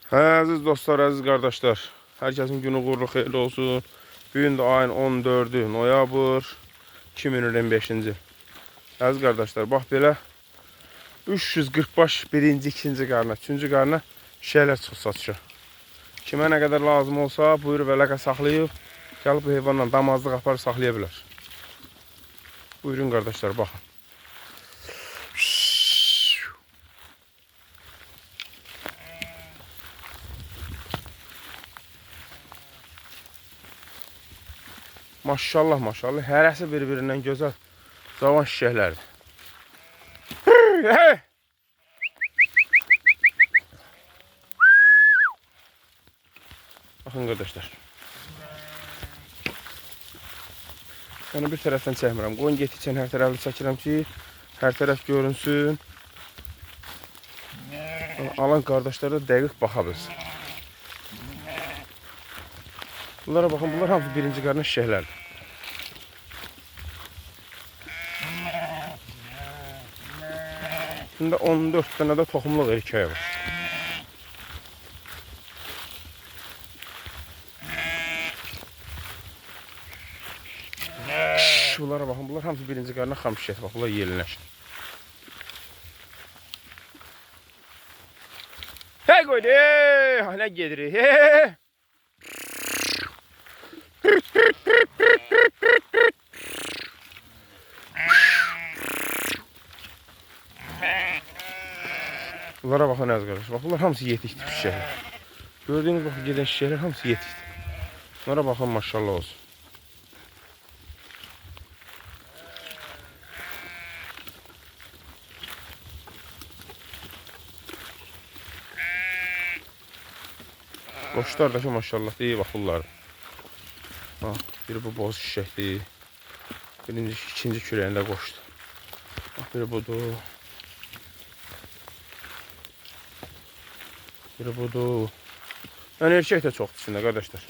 Əziz dostlar, əziz qardaşlar, hər kəsin günü uğurlu xeyirli olsun. Bugün də ayın 14-ü noyabr 2025-ci. Əziz qardaşlar, bax belə 340 baş birinci, ikinci qarna, üçüncü qarna şeylər çıxıb satışa. Kimə nə qədər lazım olsa, buyur və əlaqə saxlayıb, gəlib bu heyvanla damazlıq aparıb saxlaya bilər. Buyurun qardaşlar, baxın. Maşallah, maşallah. Hərəsi bir-birindən gözəl cavan şişəklərdir. Baxın qardaşlar. Yəni bir tərəfdən çəkmirəm. Qoyun getdikcə hər tərəfli çəkirəm ki, hər tərəf görünsün. Alan qardaşlar da dəqiq baxa bilsin. Bunlara baxın, bunlar hamısı birinci qarna şişəklərdir. Şimdi 14 tane de toxumluq erkəyi var. Bunlara baxın, bunlar hamısı birinci qarna xam şişək. Bax, bunlar yelinəşir. Hey qoydu, nə gedirik, hey! Bunlara baxın əziz qardaşlar. Bax, bunlar hamısı yetikdir şişəklər. Gördüyünüz bax, gedən şişəklər hamısı yetikdir. Bunlara baxın, maşallah olsun. Qoşlar da ki, maşallah deyil, bax bunlar. Bax, biri bu boz şişəkdir. Birinci, ikinci kürəyində qoşdu. Bax, biri budur. Biri budur. Yəni erkək də çoxdur içində qardaşlar.